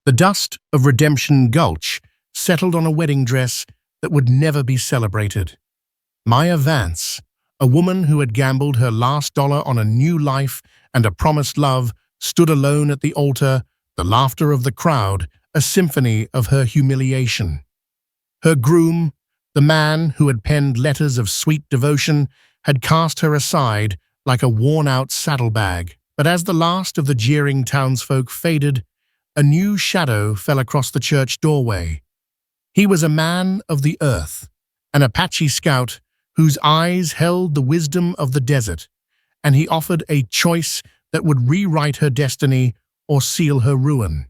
The dust of redemption Gulch settled on a wedding dress that would never be celebrated. Maya Vance, a woman who had gambled her last dollar on a new life and a promised love, stood alone at the altar, the laughter of the crowd, a symphony of her humiliation. Her groom, the man who had penned letters of sweet devotion, had cast her aside like a worn-out saddlebag. But as the last of the jeering townsfolk faded, a new shadow fell across the church doorway. He was a man of the earth, an Apache Scout whose eyes held the wisdom of the desert, and he offered a choice that would rewrite her destiny or seal her ruin.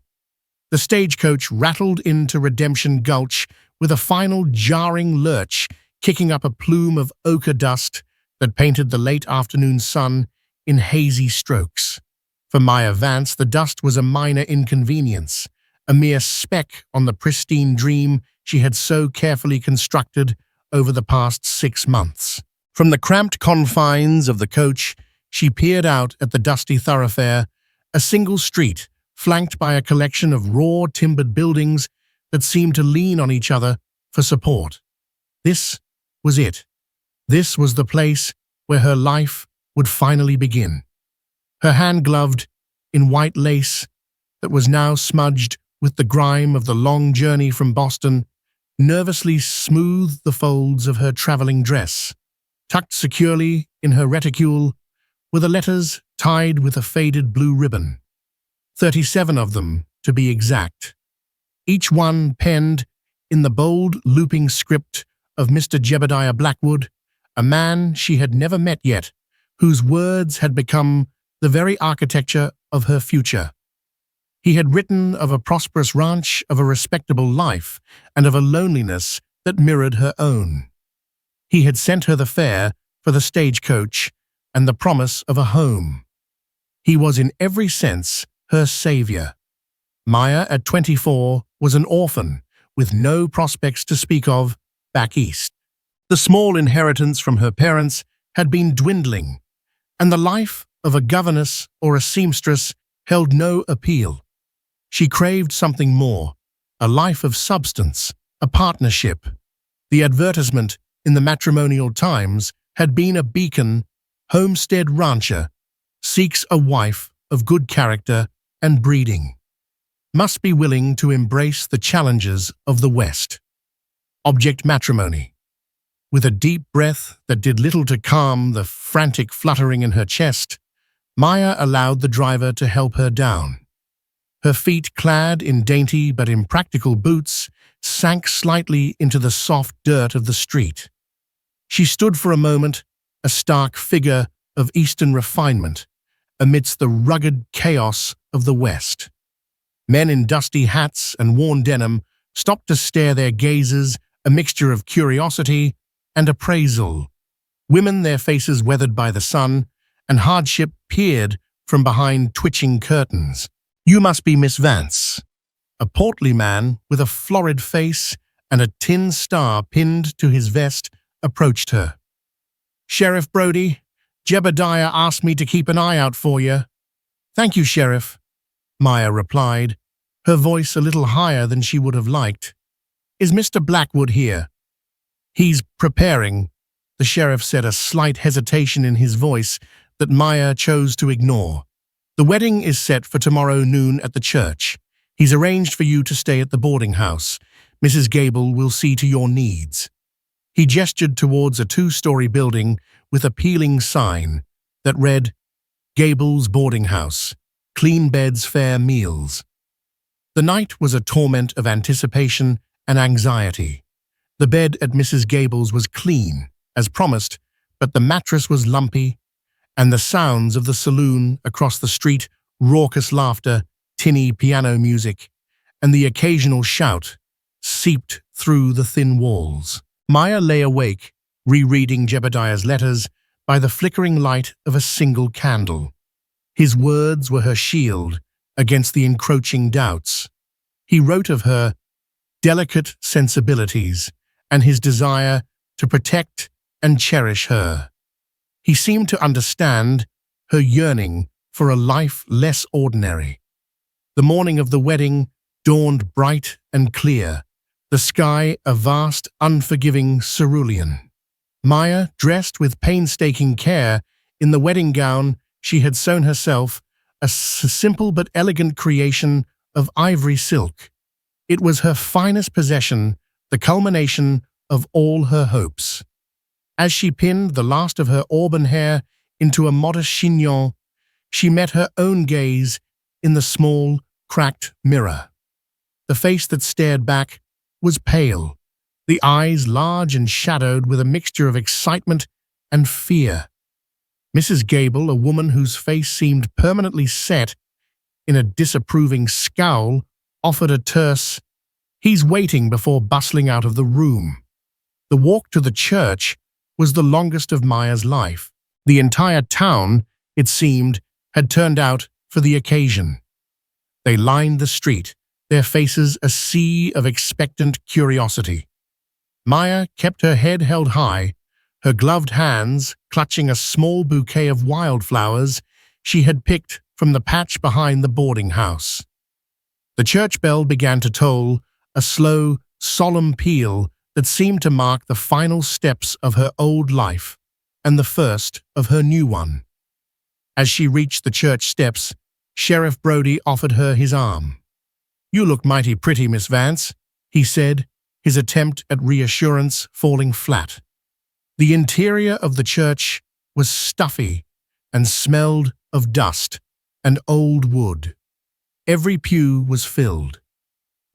The stagecoach rattled into Redemption Gulch with a final jarring lurch, kicking up a plume of ochre dust that painted the late afternoon sun in hazy strokes. For Maya Vance, the dust was a minor inconvenience, a mere speck on the pristine dream she had so carefully constructed over the past 6 months. From the cramped confines of the coach, she peered out at the dusty thoroughfare, a single street flanked by a collection of raw timbered buildings that seemed to lean on each other for support. This was it. This was the place where her life would finally begin. Her hand gloved in white lace that was now smudged with the grime of the long journey from Boston, nervously smoothed the folds of her traveling dress. Tucked securely in her reticule were the letters tied with a faded blue ribbon. 37 of them, to be exact. Each one penned in the bold, looping script of Mr. Jebidiah Blackwood, a man she had never met yet, whose words had become the very architecture of her future. He had written of a prosperous ranch, of a respectable life, and of a loneliness that mirrored her own. He had sent her the fare for the stagecoach and the promise of a home. He was in every sense her savior. Maya, at 24, was an orphan, with no prospects to speak of back east. The small inheritance from her parents had been dwindling, and the life of a governess or a seamstress held no appeal. She craved something more, a life of substance, a partnership. The advertisement in the Matrimonial Times had been a beacon: homestead rancher, seeks a wife of good character and breeding. Must be willing to embrace the challenges of the West. Object matrimony. With a deep breath that did little to calm the frantic fluttering in her chest, Maya allowed the driver to help her down. Her feet, clad in dainty but impractical boots, sank slightly into the soft dirt of the street. She stood for a moment, a stark figure of Eastern refinement, amidst the rugged chaos of the West. Men in dusty hats and worn denim stopped to stare, their gazes a mixture of curiosity and appraisal. Women, their faces weathered by the sun and hardship, peered from behind twitching curtains. "You must be Miss Vance." A portly man with a florid face and a tin star pinned to his vest approached her. "Sheriff Brody, Jebidiah asked me to keep an eye out for you." "Thank you, Sheriff," Maya replied, her voice a little higher than she would have liked. "Is Mr. Blackwood here?" "He's preparing," the sheriff said, a slight hesitation in his voice that Maya chose to ignore. "The wedding is set for tomorrow noon at the church. He's arranged for you to stay at the boarding house. Mrs. Gable will see to your needs." He gestured towards a 2-story building with a peeling sign that read, "Gable's Boarding House, clean beds, fair meals." The night was a torment of anticipation and anxiety. The bed at Mrs. Gable's was clean, as promised, but the mattress was lumpy, and the sounds of the saloon across the street, raucous laughter, tinny piano music, and the occasional shout, seeped through the thin walls. Maya lay awake, rereading Jebidiah's letters by the flickering light of a single candle. His words were her shield against the encroaching doubts. He wrote of her delicate sensibilities and his desire to protect and cherish her. He seemed to understand her yearning for a life less ordinary. The morning of the wedding dawned bright and clear, the sky a vast, unforgiving cerulean. Maya, dressed with painstaking care in the wedding gown she had sewn herself, a simple but elegant creation of ivory silk. It was her finest possession, the culmination of all her hopes. As she pinned the last of her auburn hair into a modest chignon, she met her own gaze in the small, cracked mirror. The face that stared back was pale, the eyes large and shadowed with a mixture of excitement and fear. Mrs. Gable, a woman whose face seemed permanently set in a disapproving scowl, offered a terse, "He's waiting," before bustling out of the room. The walk to the church was the longest of Maya's life. The entire town, it seemed, had turned out for the occasion. They lined the street, their faces a sea of expectant curiosity. Maya kept her head held high, her gloved hands clutching a small bouquet of wildflowers she had picked from the patch behind the boarding house. The church bell began to toll, a slow, solemn peal that seemed to mark the final steps of her old life and the first of her new one. As she reached the church steps, Sheriff Brody offered her his arm. "You look mighty pretty, Miss Vance," he said, his attempt at reassurance falling flat. The interior of the church was stuffy and smelled of dust and old wood. Every pew was filled.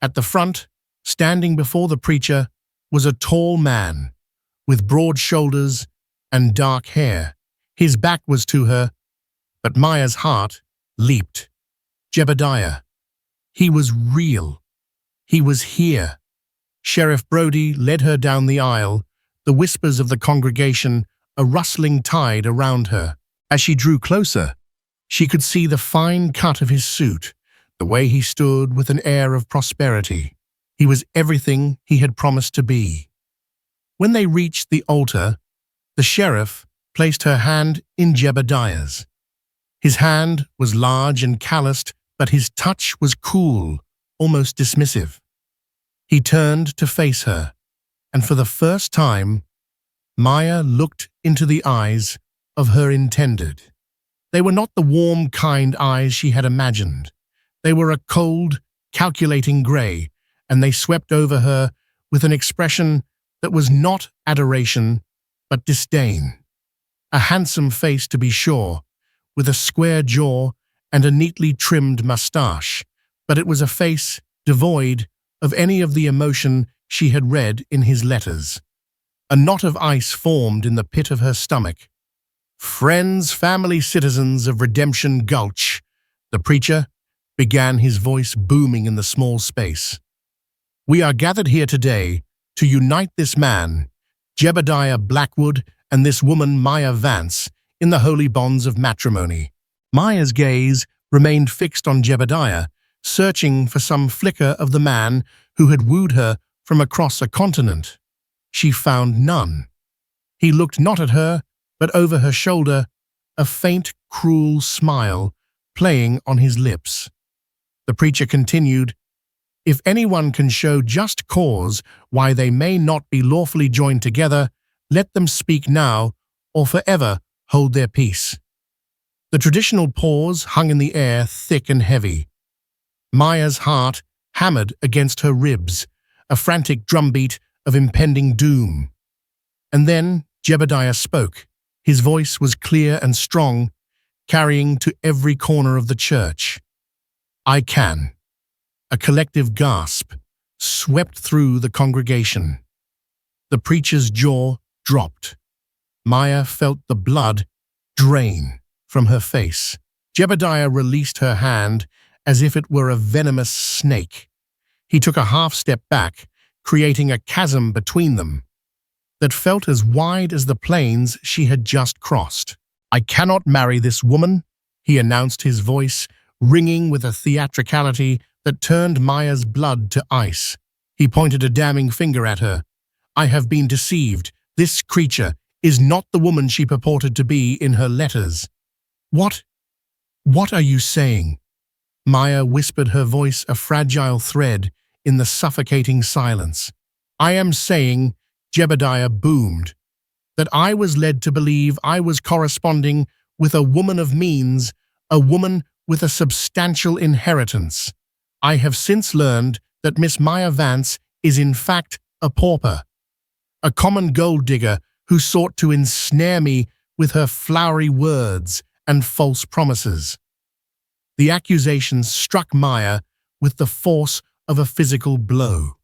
At the front, standing before the preacher, was a tall man with broad shoulders and dark hair. His back was to her, but Maya's heart leaped. Jebidiah. He was real. He was here. Sheriff Brody led her down the aisle, the whispers of the congregation a rustling tide around her. As she drew closer, she could see the fine cut of his suit, the way he stood with an air of prosperity. He was everything he had promised to be. When they reached the altar, the sheriff placed her hand in Jebidiah's. His hand was large and calloused, but his touch was cool, almost dismissive. He turned to face her, and for the first time, Maya looked into the eyes of her intended. They were not the warm, kind eyes she had imagined. They were a cold, calculating grey, and they swept over her with an expression that was not adoration, but disdain. A handsome face, to be sure, with a square jaw and a neatly trimmed moustache, but it was a face devoid of any of the emotion she had read in his letters. A knot of ice formed in the pit of her stomach. "Friends, family, citizens of Redemption Gulch," the preacher began, his voice booming in the small space. "We are gathered here today to unite this man, Jebidiah Blackwood, and this woman, Maya Vance, in the holy bonds of matrimony." Maya's gaze remained fixed on Jebidiah, searching for some flicker of the man who had wooed her from across a continent. She found none. He looked not at her, but over her shoulder, a faint, cruel smile playing on his lips. The preacher continued, "If anyone can show just cause why they may not be lawfully joined together, let them speak now or forever hold their peace." The traditional pause hung in the air, thick and heavy. Maya's heart hammered against her ribs, a frantic drumbeat of impending doom. And then Jebidiah spoke. His voice was clear and strong, carrying to every corner of the church. "I can." A collective gasp swept through the congregation. The preacher's jaw dropped. Maya felt the blood drain from her face. Jebidiah released her hand as if it were a venomous snake. He took a half step back, creating a chasm between them that felt as wide as the plains she had just crossed. "I cannot marry this woman," he announced, his voice ringing with a theatricality that turned Maya's blood to ice. He pointed a damning finger at her. "I have been deceived. This creature is not the woman she purported to be in her letters." What are you saying?" Maya whispered, her voice a fragile thread in the suffocating silence. "I am saying," Jebidiah boomed, "that I was led to believe I was corresponding with a woman of means, a woman with a substantial inheritance. I have since learned that Miss Maya Vance is in fact a pauper, a common gold digger who sought to ensnare me with her flowery words and false promises." The accusations struck Maya with the force of a physical blow.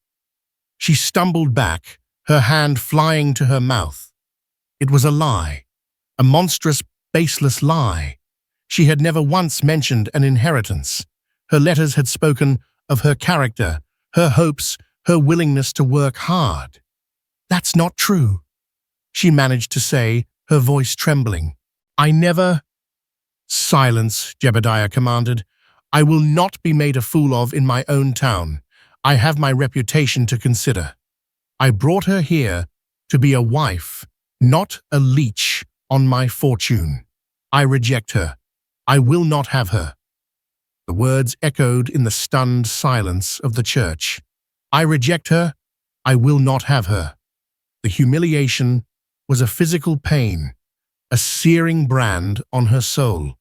She stumbled back, her hand flying to her mouth. It was a lie, a monstrous, baseless lie. She had never once mentioned an inheritance. Her letters had spoken of her character, her hopes, her willingness to work hard. "That's not true," she managed to say, her voice trembling. "I never—" "Silence," Jebidiah commanded. "I will not be made a fool of in my own town. I have my reputation to consider. I brought her here to be a wife, not a leech on my fortune. I reject her. I will not have her." The words echoed in the stunned silence of the church. "I reject her. I will not have her." The humiliation was a physical pain, a searing brand on her soul.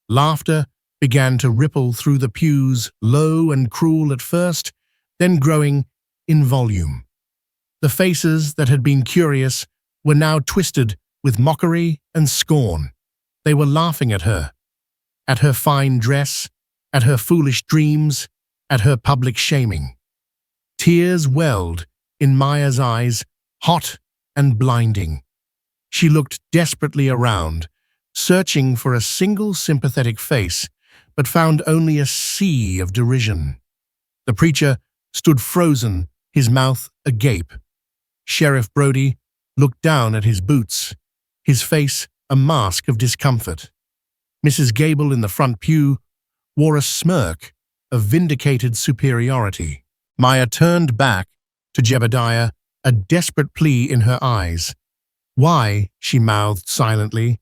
Laughter began to ripple through the pews, low and cruel at first, then growing in volume. The faces that had been curious were now twisted with mockery and scorn. They were laughing at her fine dress, at her foolish dreams, at her public shaming. Tears welled in Maya's eyes, hot and blinding. She looked desperately around, searching for a single sympathetic face, but found only a sea of derision. The preacher stood frozen, his mouth agape. Sheriff Brody looked down at his boots, his face a mask of discomfort. Mrs. Gable in the front pew wore a smirk of vindicated superiority. Maya turned back to Jebidiah, a desperate plea in her eyes. "Why?" she mouthed silently.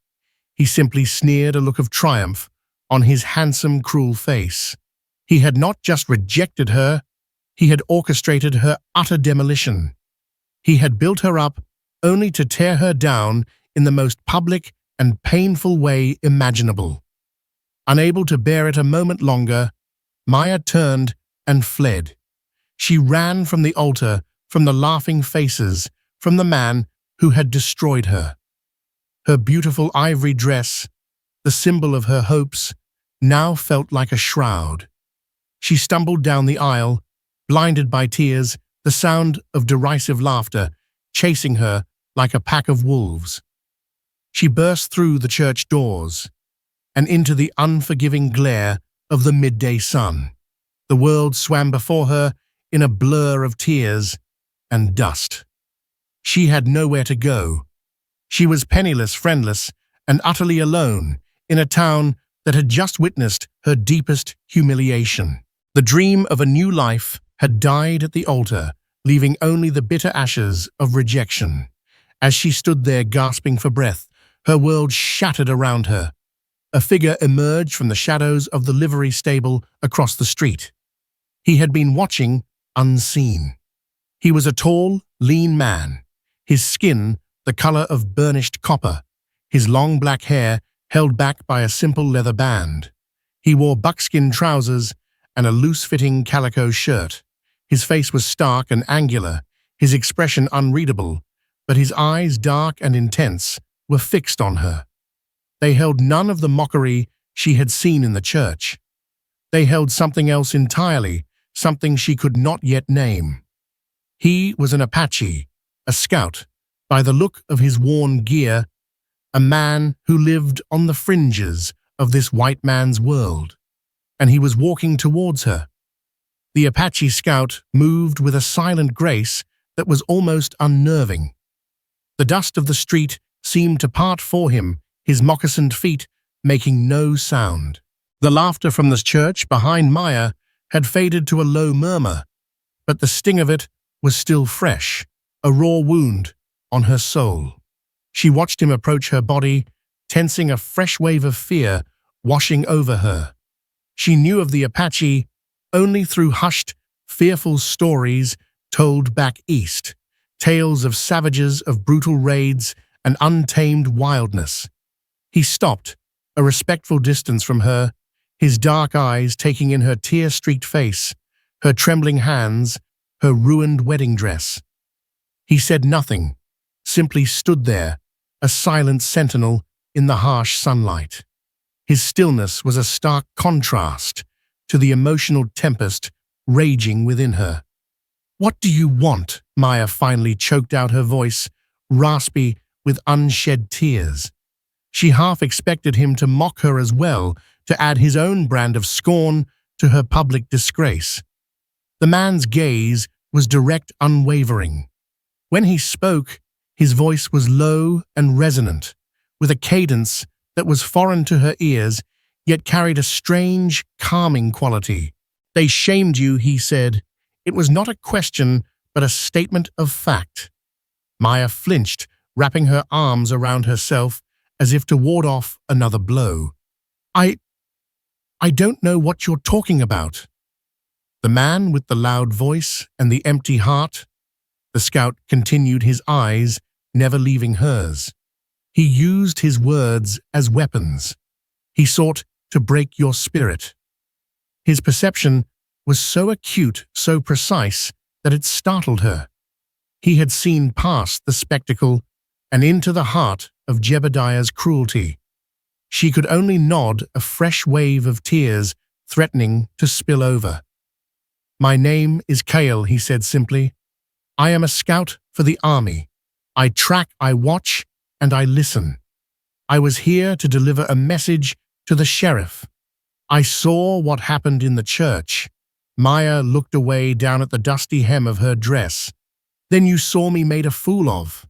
He simply sneered, a look of triumph on his handsome, cruel face. He had not just rejected her, he had orchestrated her utter demolition. He had built her up only to tear her down in the most public and painful way imaginable. Unable to bear it a moment longer, Maya turned and fled. She ran from the altar, from the laughing faces, from the man who had destroyed her. Her beautiful ivory dress, the symbol of her hopes, now felt like a shroud. She stumbled down the aisle, blinded by tears, the sound of derisive laughter chasing her like a pack of wolves. She burst through the church doors and into the unforgiving glare of the midday sun. The world swam before her in a blur of tears and dust. She had nowhere to go. She was penniless, friendless, and utterly alone in a town that had just witnessed her deepest humiliation. The dream of a new life had died at the altar, leaving only the bitter ashes of rejection. As she stood there gasping for breath, her world shattered around her. A figure emerged from the shadows of the livery stable across the street. He had been watching unseen. He was a tall, lean man, his skin the color of burnished copper, his long black hair held back by a simple leather band. He wore buckskin trousers and a loose-fitting calico shirt. His face was stark and angular, his expression unreadable, but his eyes, dark and intense, were fixed on her. They held none of the mockery she had seen in the church. They held something else entirely, something she could not yet name. He was an Apache, a scout, by the look of his worn gear, a man who lived on the fringes of this white man's world, and he was walking towards her. The Apache Scout moved with a silent grace that was almost unnerving. The dust of the street seemed to part for him, his moccasined feet making no sound. The laughter from the church behind Maya had faded to a low murmur, but the sting of it was still fresh, a raw wound on her soul. She watched him approach her body, tensing, a fresh wave of fear washing over her. She knew of the Apache only through hushed, fearful stories told back east, tales of savages, of brutal raids, and untamed wildness. He stopped, a respectful distance from her, his dark eyes taking in her tear-streaked face, her trembling hands, her ruined wedding dress. He said nothing, simply stood there, a silent sentinel in the harsh sunlight. His stillness was a stark contrast to the emotional tempest raging within her. "What do you want?" Maya finally choked out, her voice raspy with unshed tears. She half expected him to mock her as well, to add his own brand of scorn to her public disgrace. The man's gaze was direct, unwavering. When he spoke, his voice was low and resonant, with a cadence that was foreign to her ears, yet carried a strange, calming quality. "They shamed you," he said. It was not a question, but a statement of fact. Maya flinched, wrapping her arms around herself as if to ward off another blow. I don't know what you're talking about." The man with the loud voice and the empty heart, the scout continued, his eyes never leaving hers. He used his words as weapons. He sought to break your spirit. His perception was so acute, so precise, that it startled her. He had seen past the spectacle and into the heart of Jebidiah's cruelty. She could only nod, a fresh wave of tears threatening to spill over. "My name is Kale," he said simply. "I am a scout for the army. I track, I watch, and I listen. I was here to deliver a message to the sheriff. I saw what happened in the church." Maya looked away, down at the dusty hem of her dress. "Then you saw me made a fool of."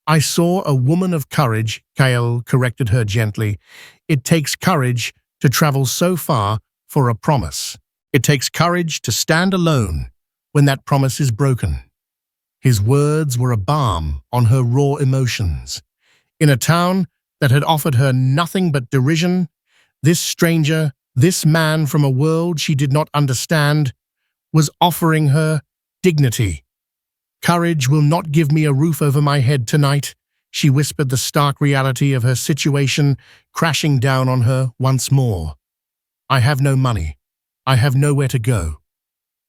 "I saw a woman of courage," Kale corrected her gently. "It takes courage to travel so far for a promise. It takes courage to stand alone when that promise is broken." His words were a balm on her raw emotions. In a town that had offered her nothing but derision, this stranger, this man from a world she did not understand, was offering her dignity. "Courage will not give me a roof over my head tonight," she whispered, the stark reality of her situation crashing down on her once more. "I have no money. I have nowhere to go."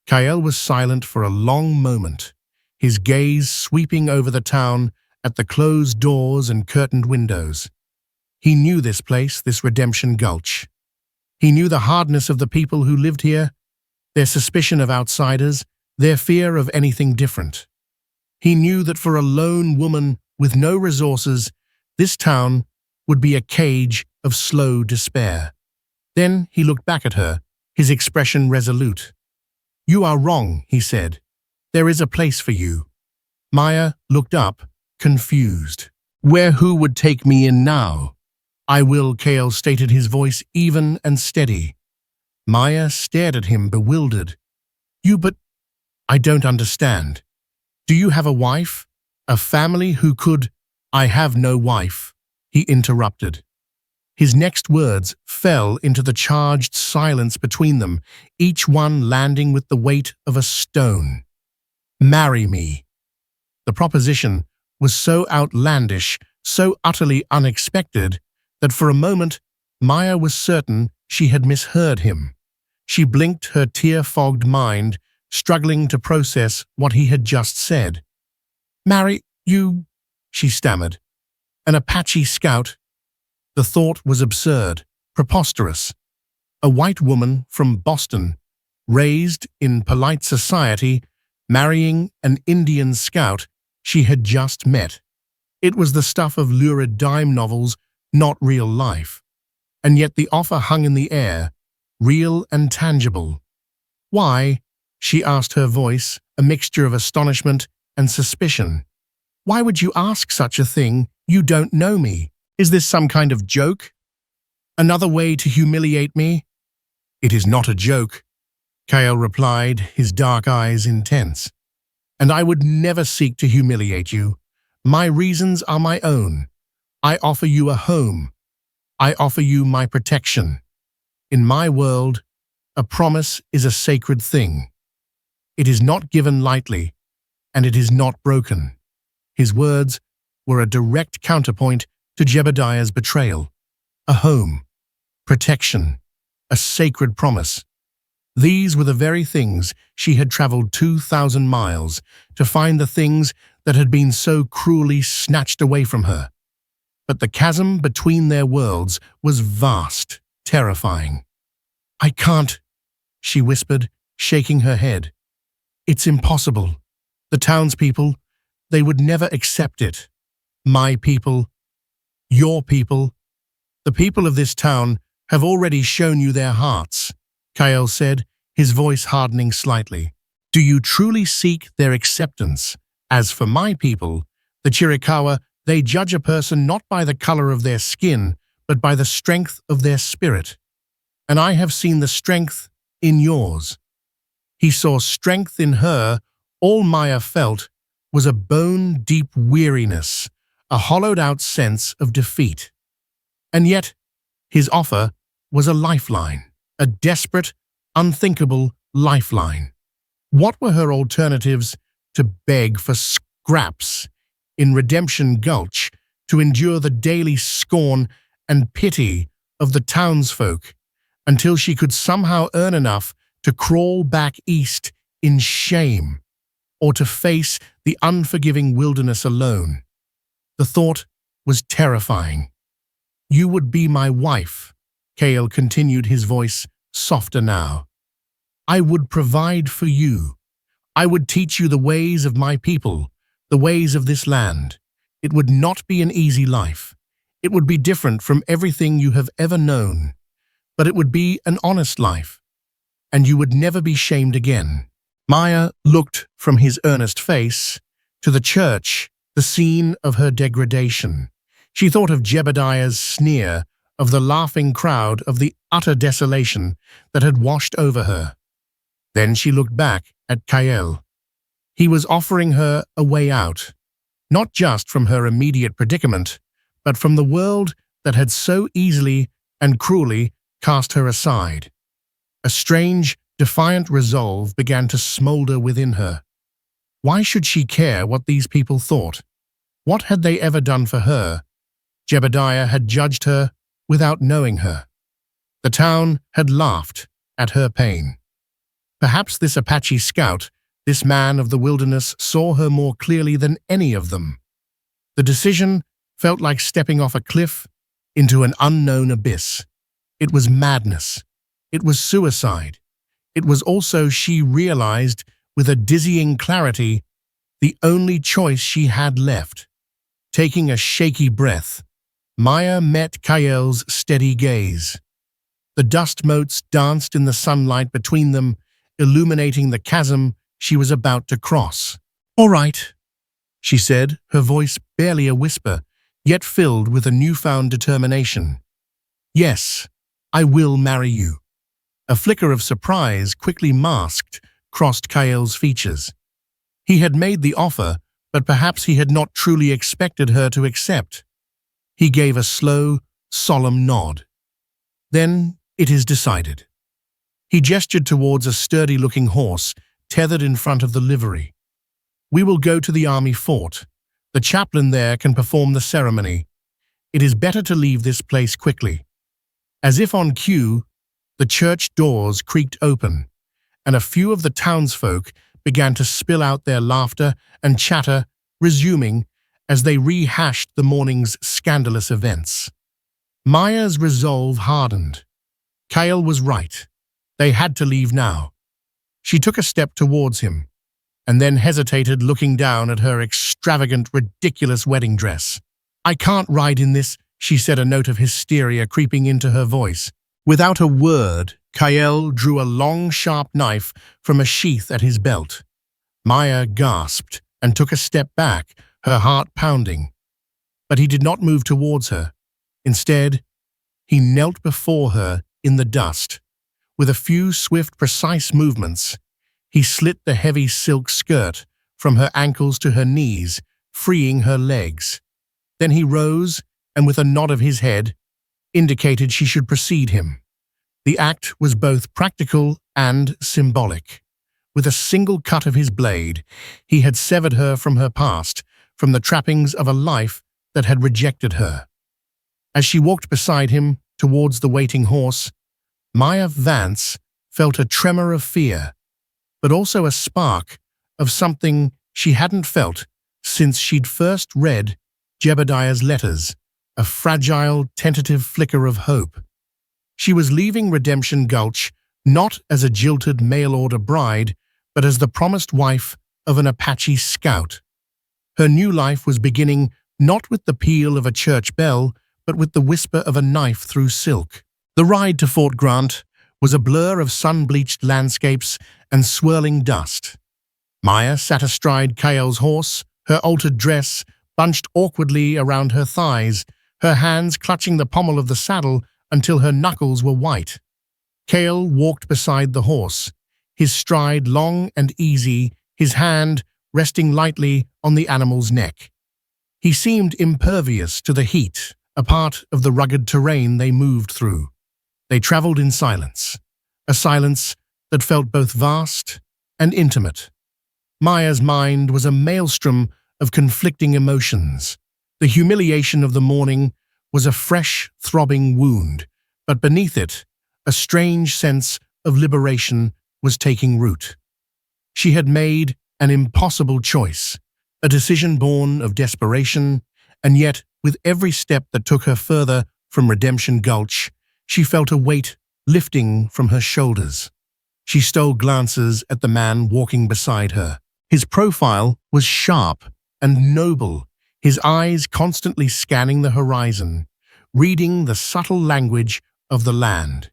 Kyle was silent for a long moment, his gaze sweeping over the town at the closed doors and curtained windows. He knew this place, this redemption gulch. He knew the hardness of the people who lived here, their suspicion of outsiders, their fear of anything different. He knew that for a lone woman with no resources, this town would be a cage of slow despair. Then he looked back at her, his expression resolute. "You are wrong," he said. "There is a place for you." Maya looked up, confused. Who would take me in now?" "I will," Kale stated, his voice even and steady. Maya stared at him, bewildered. But I don't understand. Do you have a wife? A family who could—" "I have no wife," he interrupted. His next words fell into the charged silence between them, each one landing with the weight of a stone. "Marry me." The proposition was so outlandish, so utterly unexpected, that for a moment Maya was certain she had misheard him. She blinked, her tear-fogged mind struggling to process what he had just said. "Marry you," she stammered. "An Apache Scout?" The thought was absurd, preposterous. A white woman from Boston, raised in polite society, marrying an Indian scout she had just met. It was the stuff of lurid dime novels, not real life. And yet the offer hung in the air, real and tangible. "Why?" she asked, her voice a mixture of astonishment and suspicion. "Why would you ask such a thing? You don't know me. Is this some kind of joke? Another way to humiliate me?" "It is not a joke," Kyle replied, his dark eyes intense. "And I would never seek to humiliate you. My reasons are my own. I offer you a home. I offer you my protection. In my world, A promise is a sacred thing. It is not given lightly, and it is not broken. His words were a direct counterpoint to Jebidiah's betrayal. A home, protection, a sacred promise. These were the very things she had traveled 2,000 miles to find, the things that had been so cruelly snatched away from her. But the chasm between their worlds was vast, terrifying. "I can't," she whispered, shaking her head. "It's impossible. The townspeople, they would never accept it. My people, your people, the people of this town have already shown you their hearts," Kyle said, his voice hardening slightly. "Do you truly seek their acceptance? As for my people, the Churikawa, they judge a person not by the color of their skin, but by the strength of their spirit. And I have seen the strength in yours." He saw strength in her. All Maya felt was a bone-deep weariness, a hollowed-out sense of defeat. And yet, his offer was a lifeline, a desperate, unthinkable lifeline. What were her alternatives? To beg for scraps in Redemption Gulch, to endure the daily scorn and pity of the townsfolk, until she could somehow earn enough to crawl back east in shame, or to face the unforgiving wilderness alone. The thought was terrifying. "You would be my wife," Kale continued, his voice softer now. "I would provide for you. I would teach you the ways of my people, the ways of this land. It would not be an easy life. It would be different from everything you have ever known. But it would be an honest life, and you would never be shamed again." Maya looked from his earnest face to the church, the scene of her degradation. She thought of Jebidiah's sneer, of the laughing crowd, of the utter desolation that had washed over her. Then she looked back at Kyle. He was offering her a way out, not just from her immediate predicament, but from the world that had so easily and cruelly cast her aside. A strange, defiant resolve began to smolder within her. Why should she care what these people thought? What had they ever done for her? Jebidiah had judged her without knowing her. The town had laughed at her pain. Perhaps this Apache Scout, this man of the wilderness, saw her more clearly than any of them. The decision felt like stepping off a cliff into an unknown abyss. It was madness. It was suicide. It was also, she realized with a dizzying clarity, the only choice she had left. Taking a shaky breath, Maya met Kyle's steady gaze. The dust motes danced in the sunlight between them, illuminating the chasm she was about to cross. "All right," she said, her voice barely a whisper, yet filled with a newfound determination. "Yes, I will marry you." A flicker of surprise, quickly masked, crossed Kyle's features. He had made the offer, but perhaps he had not truly expected her to accept. He gave a slow, solemn nod. "Then it is decided." He gestured towards a sturdy-looking horse tethered in front of the livery. "We will go to the army fort. The chaplain there can perform the ceremony. It is better to leave this place quickly." As if on cue, the church doors creaked open, and a few of the townsfolk began to spill out their laughter and chatter, resuming as they rehashed the morning's scandalous events. Maya's resolve hardened. Kyle was right. They had to leave now. She took a step towards him, and then hesitated, looking down at her extravagant, ridiculous wedding dress. "I can't ride in this," she said, a note of hysteria creeping into her voice. Without a word, Kyle drew a long, sharp knife from a sheath at his belt. Maya gasped and took a step back, her heart pounding. But he did not move towards her. Instead, he knelt before her in the dust. With a few swift, precise movements, he slit the heavy silk skirt from her ankles to her knees, freeing her legs. Then he rose and, with a nod of his head, indicated she should precede him. The act was both practical and symbolic. With a single cut of his blade, he had severed her from her past, from the trappings of a life that had rejected her. As she walked beside him towards the waiting horse, Maya Vance felt a tremor of fear, but also a spark of something she hadn't felt since she'd first read Jebidiah's letters, a fragile, tentative flicker of hope. She was leaving Redemption Gulch not as a jilted mail-order bride, but as the promised wife of an Apache Scout. Her new life was beginning not with the peal of a church bell, but with the whisper of a knife through silk. The ride to Fort Grant was a blur of sun-bleached landscapes and swirling dust. Maya sat astride Kael's horse, her altered dress bunched awkwardly around her thighs, her hands clutching the pommel of the saddle until her knuckles were white. Kael walked beside the horse, his stride long and easy, his hand resting lightly on the animal's neck. He seemed impervious to the heat, a part of the rugged terrain they moved through. They traveled in silence, a silence that felt both vast and intimate. Maya's mind was a maelstrom of conflicting emotions. The humiliation of the morning was a fresh, throbbing wound, but beneath it, a strange sense of liberation was taking root. She had made an impossible choice, a decision born of desperation, and yet, with every step that took her further from Redemption Gulch, she felt a weight lifting from her shoulders. She stole glances at the man walking beside her. His profile was sharp and noble, his eyes constantly scanning the horizon, reading the subtle language of the land.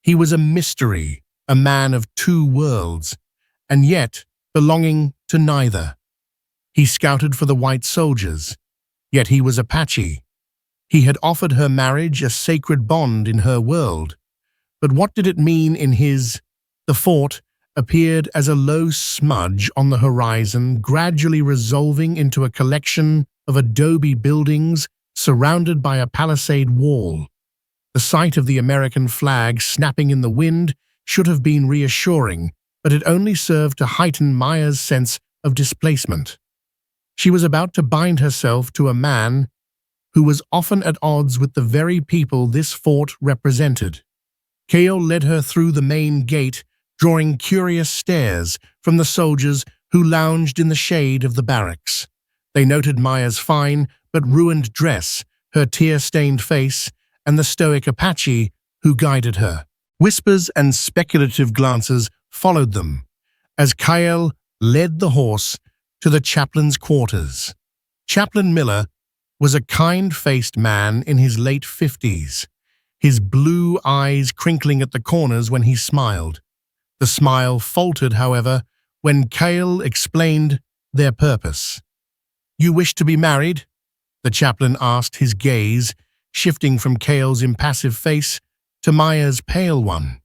He was a mystery, a man of two worlds, and yet belonging to neither. He scouted for the white soldiers, yet he was Apache. He had offered her marriage, a sacred bond in her world. But what did it mean in his? The fort appeared as a low smudge on the horizon, gradually resolving into a collection of adobe buildings surrounded by a palisade wall. The sight of the American flag snapping in the wind should have been reassuring, but it only served to heighten Maya's sense of displacement. She was about to bind herself to a man who was often at odds with the very people this fort represented. Kael led her through the main gate, drawing curious stares from the soldiers who lounged in the shade of the barracks. They noted Maya's fine but ruined dress, her tear-stained face, and the stoic Apache who guided her. Whispers and speculative glances followed them as Kael led the horse to the chaplain's quarters. Chaplain Miller was a kind-faced man in his late 50s, his blue eyes crinkling at the corners when he smiled. The smile faltered, however, when Kael explained their purpose. "You wish to be married?" the chaplain asked, his gaze shifting from Kael's impassive face to Maya's pale one.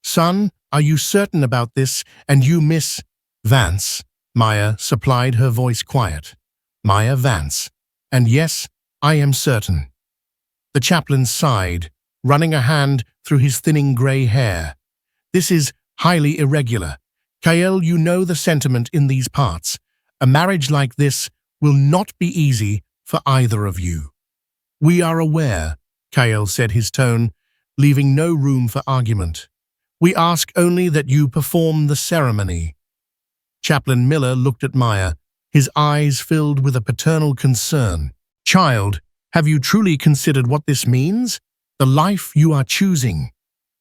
"Son, are you certain about this, and you, Miss Vance?" Maya supplied, her voice quiet. "Maya Vance. And yes, I am certain." The chaplain sighed, running a hand through his thinning grey hair. "This is highly irregular. Kael, you know the sentiment in these parts. A marriage like this will not be easy for either of you." "We are aware," Kael said, his tone leaving no room for argument. "We ask only that you perform the ceremony." Chaplain Miller looked at Maya, his eyes filled with a paternal concern. "Child, have you truly considered what this means? The life you are choosing?"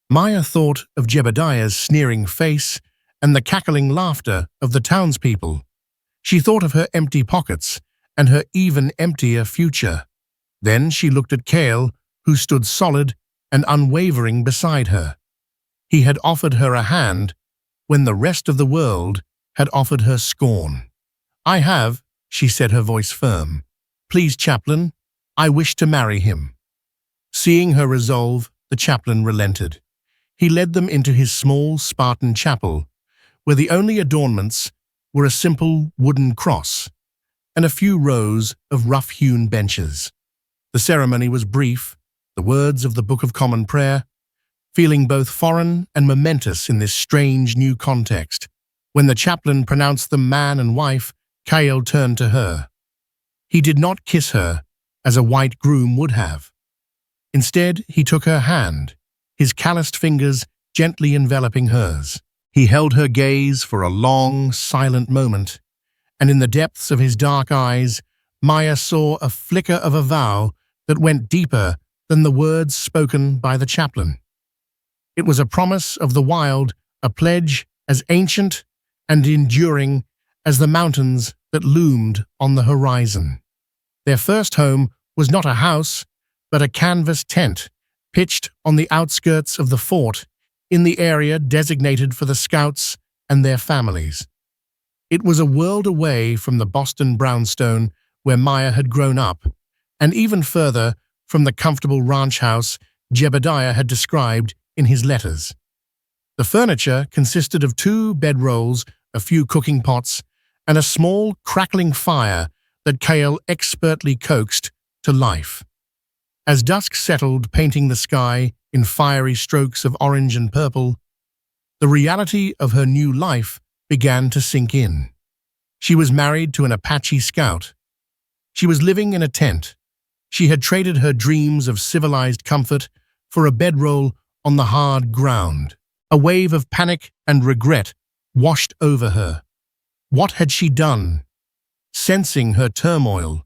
Maya thought of Jebidiah's sneering face and the cackling laughter of the townspeople. She thought of her empty pockets and her even emptier future. Then she looked at Kael, who stood solid and unwavering beside her. He had offered her a hand when the rest of the world had offered her scorn. "I have," she said, her voice firm. "Please, chaplain, I wish to marry him." Seeing her resolve, the chaplain relented. He led them into his small Spartan chapel, where the only adornments were a simple wooden cross and a few rows of rough-hewn benches. The ceremony was brief, the words of the Book of Common Prayer feeling both foreign and momentous in this strange new context. When the chaplain pronounced them man and wife, Kale turned to her. He did not kiss her, as a white groom would have. Instead, he took her hand, his calloused fingers gently enveloping hers. He held her gaze for a long, silent moment, and in the depths of his dark eyes, Maya saw a flicker of a vow that went deeper than the words spoken by the chaplain. It was a promise of the wild, a pledge as ancient and enduring as the mountains that loomed on the horizon. Their first home was not a house, but a canvas tent, pitched on the outskirts of the fort, in the area designated for the scouts and their families. It was a world away from the Boston brownstone where Maya had grown up, and even further from the comfortable ranch house Jebidiah had described in his letters. The furniture consisted of 2 bedrolls, a few cooking pots, and a small, crackling fire that Kale expertly coaxed to life. As dusk settled, painting the sky in fiery strokes of orange and purple, the reality of her new life began to sink in. She was married to an Apache Scout. She was living in a tent. She had traded her dreams of civilized comfort for a bedroll on the hard ground. A wave of panic and regret washed over her. What had she done? Sensing her turmoil,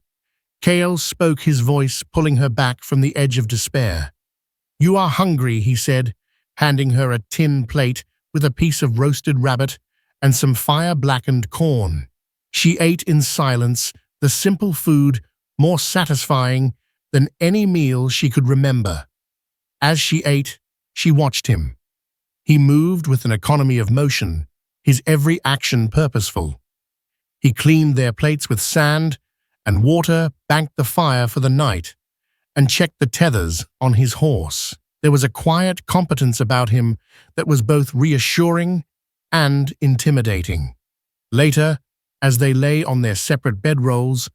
Kale spoke, his voice pulling her back from the edge of despair. "You are hungry," he said, handing her a tin plate with a piece of roasted rabbit and some fire-blackened corn. She ate in silence, the simple food more satisfying than any meal she could remember. As she ate, she watched him. He moved with an economy of motion, his every action purposeful. He cleaned their plates with sand and water, banked the fire for the night, and checked the tethers on his horse. There was a quiet competence about him that was both reassuring and intimidating. Later, as they lay on their separate bedrolls,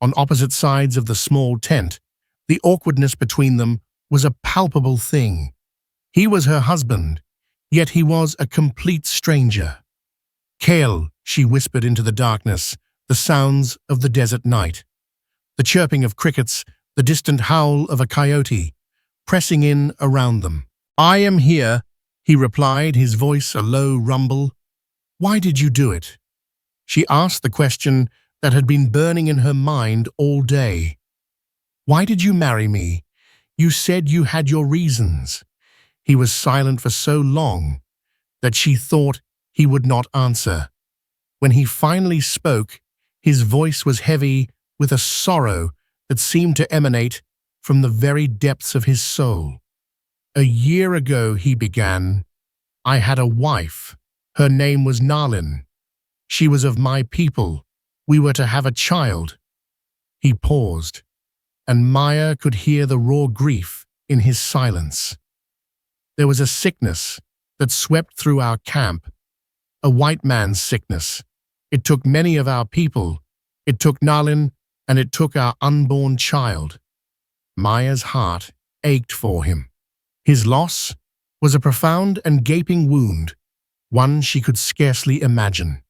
on opposite sides of the small tent, the awkwardness between them was a palpable thing. He was her husband, yet he was a complete stranger. "Kale," she whispered into the darkness, the sounds of the desert night. The chirping of crickets, the distant howl of a coyote, pressing in around them. "I am here," he replied, his voice a low rumble. "Why did you do it?" She asked the question that had been burning in her mind all day. "Why did you marry me? You said you had your reasons." He was silent for so long that she thought he would not answer. When he finally spoke, his voice was heavy with a sorrow that seemed to emanate from the very depths of his soul. "A year ago," he began, "I had a wife. Her name was Nalin. She was of my people. We were to have a child." He paused, and Maya could hear the raw grief in his silence. "There was a sickness that swept through our camp, a white man's sickness. It took many of our people. It took Nalin, and it took our unborn child." Maya's heart ached for him. His loss was a profound and gaping wound, one she could scarcely imagine.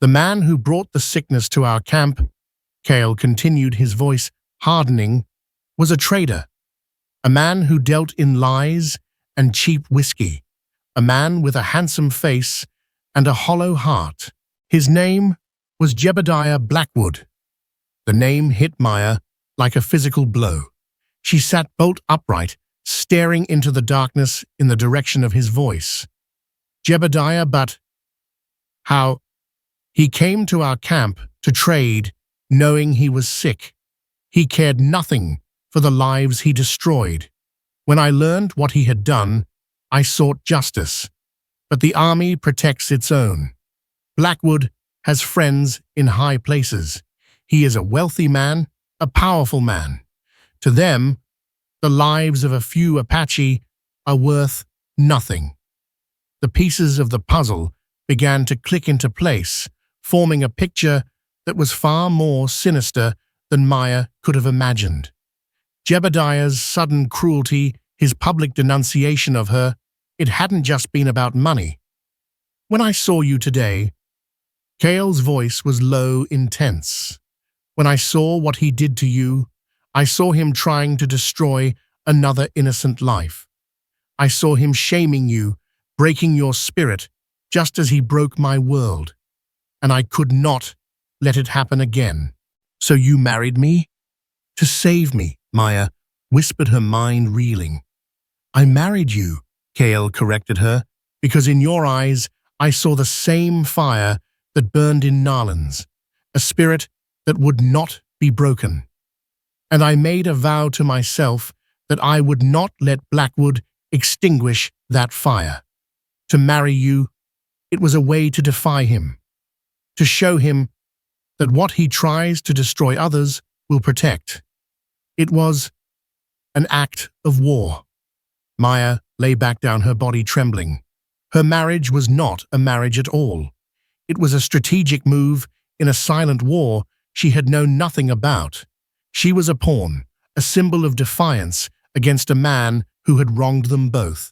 "The man who brought the sickness to our camp," Kale continued, his voice hardening, "was a trader, a man who dealt in lies and cheap whiskey, a man with a handsome face and a hollow heart. His name was Jebidiah Blackwood." The name hit Maya like a physical blow. She sat bolt upright, staring into the darkness in the direction of his voice. "Jebidiah, but how?" "He came to our camp to trade, knowing he was sick. He cared nothing for the lives he destroyed. When I learned what he had done, I sought justice. But the army protects its own. Blackwood has friends in high places. He is a wealthy man, a powerful man. To them, the lives of a few Apache are worth nothing." The pieces of the puzzle began to click into place, forming a picture that was far more sinister than Maya could have imagined. Jebidiah's sudden cruelty, his public denunciation of her, it hadn't just been about money. When I saw you today, Kale's voice was low, intense. When I saw what he did to you, I saw him trying to destroy another innocent life. I saw him shaming you, breaking your spirit, just as he broke my world. And I could not let it happen again. So you married me? To save me, Maya whispered, her mind reeling. I married you, Kale corrected her, because in your eyes I saw the same fire that burned in Narlan's, a spirit that would not be broken. And I made a vow to myself that I would not let Blackwood extinguish that fire. To marry you, it was a way to defy him, to show him that what he tries to destroy others will protect. It was an act of war. Maya lay back down, her body trembling. Her marriage was not a marriage at all. It was a strategic move in a silent war she had known nothing about. She was a pawn, a symbol of defiance against a man who had wronged them both.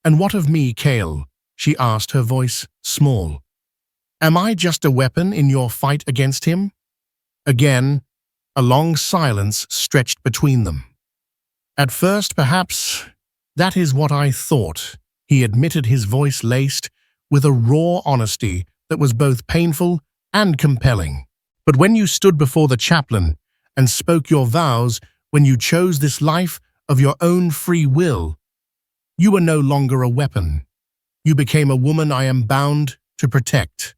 And what of me, Kale? She asked, her voice small. Am I just a weapon in your fight against him? Again, a long silence stretched between them. At first, perhaps, that is what I thought, he admitted, his voice laced with a raw honesty that was both painful and compelling. But when you stood before the chaplain and spoke your vows, when you chose this life of your own free will, you were no longer a weapon. You became a woman I am bound to protect.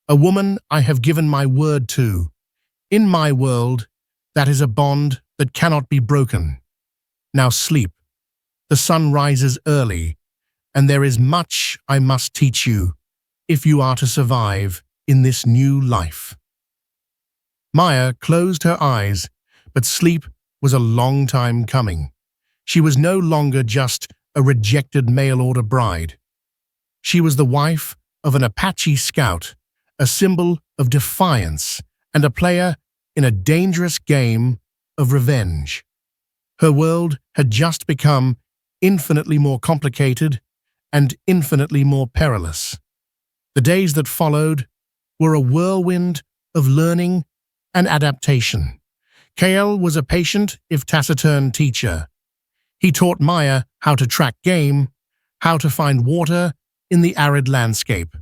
A woman I have given my word to. In my world, that is a bond that cannot be broken. Now sleep. The sun rises early, and there is much I must teach you if you are to survive in this new life. Maya closed her eyes, but sleep was a long time coming. She was no longer just a rejected mail-order bride. She was the wife of an Apache Scout, a symbol of defiance, and a player in a dangerous game of revenge. Her world had just become infinitely more complicated and infinitely more perilous. The days that followed were a whirlwind of learning and adaptation. Kale was a patient, if taciturn, teacher. He taught Maya how to track game, how to find water in the arid landscape,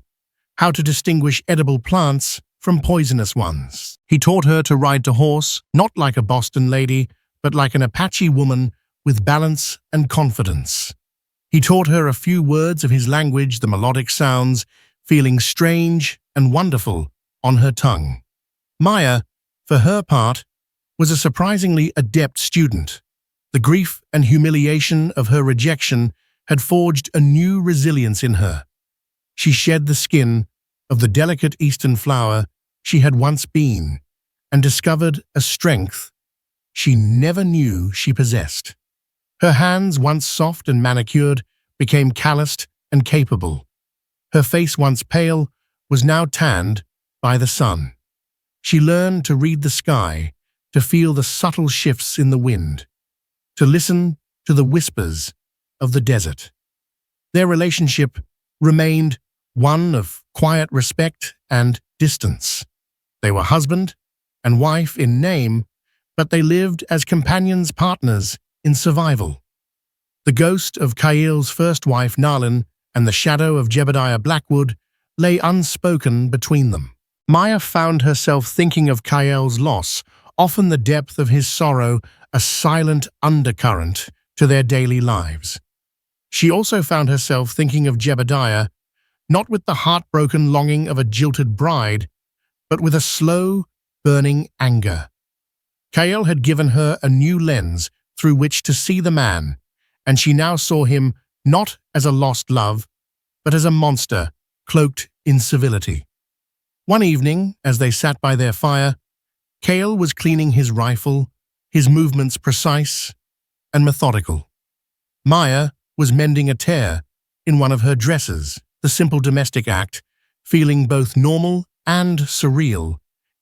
how to distinguish edible plants from poisonous ones. He taught her to ride the horse, not like a Boston lady, but like an Apache woman with balance and confidence. He taught her a few words of his language, the melodic sounds, feeling strange and wonderful on her tongue. Maya, for her part, was a surprisingly adept student. The grief and humiliation of her rejection had forged a new resilience in her. She shed the skin of the delicate Eastern flower she had once been and discovered a strength she never knew she possessed. Her hands, once soft and manicured, became calloused and capable. Her face, once pale, was now tanned by the sun. She learned to read the sky, to feel the subtle shifts in the wind, to listen to the whispers of the desert. Their relationship remained one of quiet respect and distance. They were husband and wife in name, but they lived as companions, partners in survival. The ghost of Kale's first wife, Narlan, and the shadow of Jebidiah Blackwood lay unspoken between them. Maya found herself thinking of Kale's loss, often the depth of his sorrow, a silent undercurrent to their daily lives. She also found herself thinking of Jebidiah, not with the heartbroken longing of a jilted bride, but with a slow, burning anger. Kale had given her a new lens through which to see the man, and she now saw him not as a lost love, but as a monster cloaked in civility. One evening, as they sat by their fire, Kale was cleaning his rifle, his movements precise and methodical. Maya was mending a tear in one of her dresses, the simple domestic act, feeling both normal and surreal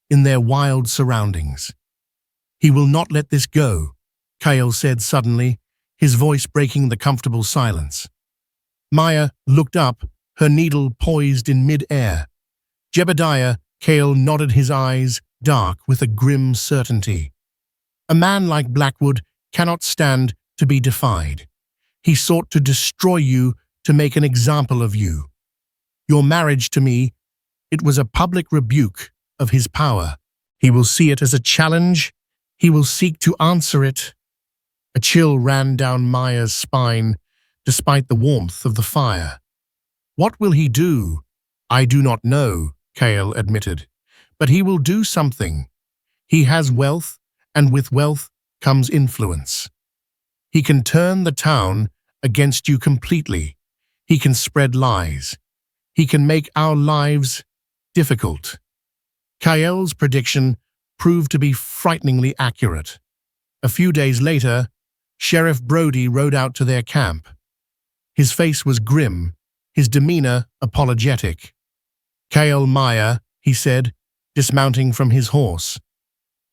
in their wild surroundings. "He will not let this go," Kale said suddenly, his voice breaking the comfortable silence. Maya looked up, her needle poised in mid-air. Jebidiah Kale nodded, his eyes dark with a grim certainty. A man like Blackwood cannot stand to be defied. He sought to destroy you, to make an example of you. Your marriage to me, it was a public rebuke of his power. He will see it as a challenge. He will seek to answer it. A chill ran down Maya's spine, despite the warmth of the fire. What will he do? I do not know, Kale admitted. But he will do something. He has wealth, and with wealth comes influence. He can turn the town against you completely. He can spread lies. He can make our lives difficult. Kael's prediction proved to be frighteningly accurate. A few days later, Sheriff Brody rode out to their camp. His face was grim, his demeanor apologetic. "Kael Maya," he said, dismounting from his horse.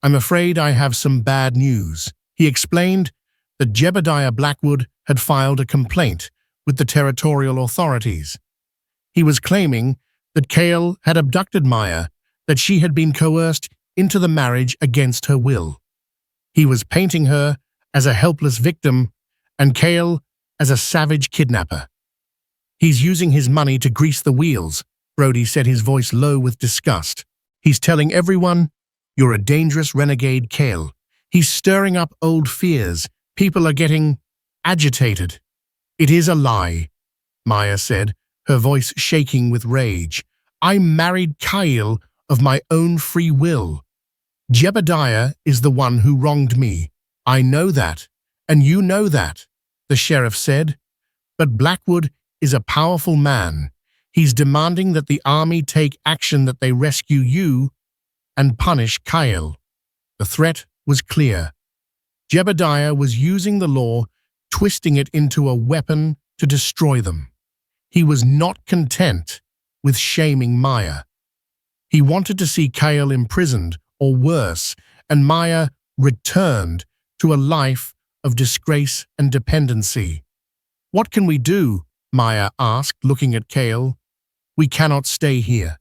"I'm afraid I have some bad news." He explained that Jebidiah Blackwood had filed a complaint with the territorial authorities. He was claiming that Kael had abducted Maya, that she had been coerced into the marriage against her will. He was painting her as a helpless victim and Kael as a savage kidnapper. "He's using his money to grease the wheels," Brody said, his voice low with disgust. "He's telling everyone, you're a dangerous renegade, Kael. He's stirring up old fears. People are getting agitated." "It is a lie," Maya said, her voice shaking with rage. "I married Kael of my own free will. Jebidiah is the one who wronged me. I know that, and you know that," the sheriff said. "But Blackwood is a powerful man. He's demanding that the army take action, that they rescue you and punish Kael." The threat was clear. Jebidiah was using the law, twisting it into a weapon to destroy them. He was not content with shaming Maya. He wanted to see Kael imprisoned, or worse, and Maya returned to a life of disgrace and dependency. "What can we do?" Maya asked, looking at Kael. "We cannot stay here,"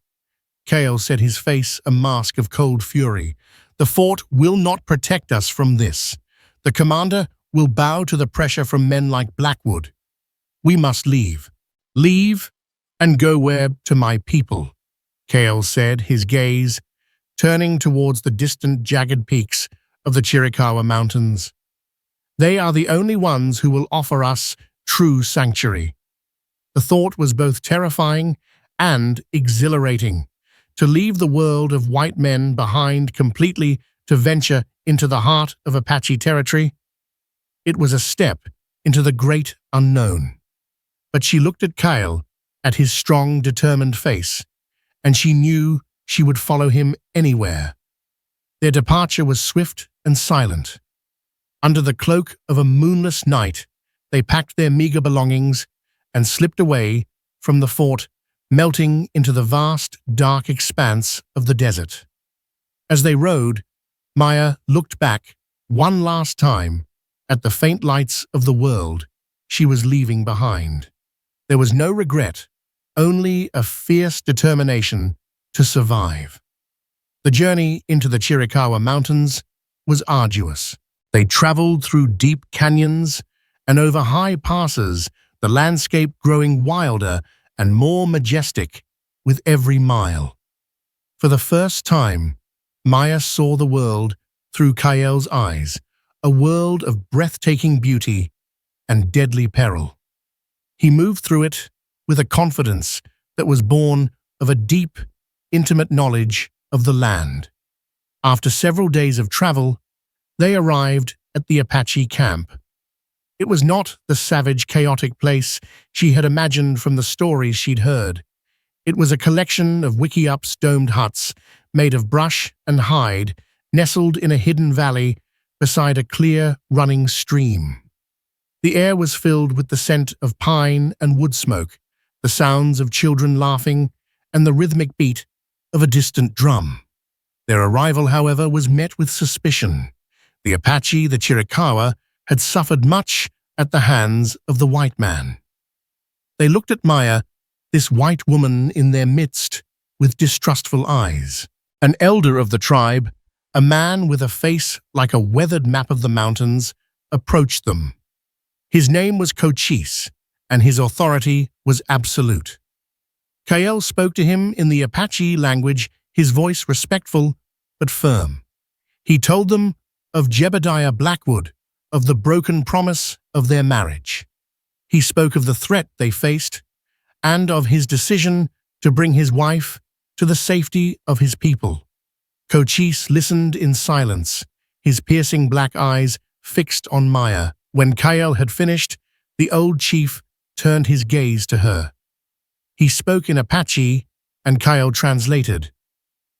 Kael said, his face a mask of cold fury. "The fort will not protect us from this. The commander will bow to the pressure from men like Blackwood. We must leave. Leave and go where to my people," Kael said, his gaze turning towards the distant jagged peaks of the Churikawa Mountains. "They are the only ones who will offer us true sanctuary." The thought was both terrifying and exhilarating. To leave the world of white men behind completely, to venture into the heart of Apache territory. It was a step into the great unknown. But she looked at Kael, at his strong, determined face, and she knew she would follow him anywhere. Their departure was swift and silent. Under the cloak of a moonless night, they packed their meager belongings and slipped away from the fort, melting into the vast, dark expanse of the desert. As they rode, Maya looked back one last time at the faint lights of the world she was leaving behind. There was no regret, only a fierce determination to survive. The journey into the Churikawa Mountains was arduous. They traveled through deep canyons and over high passes, the landscape growing wilder and more majestic with every mile. For the first time, Maya saw the world through Kael's eyes, a world of breathtaking beauty and deadly peril. He moved through it with a confidence that was born of a deep, intimate knowledge of the land. After several days of travel, they arrived at the Apache camp. It was not the savage, chaotic place she had imagined from the stories she'd heard. It was a collection of wiki-ups domed huts made of brush and hide, nestled in a hidden valley beside a clear, running stream. The air was filled with the scent of pine and wood smoke, the sounds of children laughing, and the rhythmic beat of a distant drum. Their arrival, however, was met with suspicion. The Apache, the Churikawa, had suffered much at the hands of the white man. They looked at Maya, this white woman in their midst, with distrustful eyes. An elder of the tribe, a man with a face like a weathered map of the mountains, approached them. His name was Cochise, and his authority was absolute. Kael spoke to him in the Apache language, his voice respectful but firm. He told them of Jebidiah Blackwood, of the broken promise of their marriage. He spoke of the threat they faced and of his decision to bring his wife to the safety of his people. Cochise listened in silence, his piercing black eyes fixed on Maya. When Kael had finished, the old chief turned his gaze to her. He spoke in Apache, and Kael translated.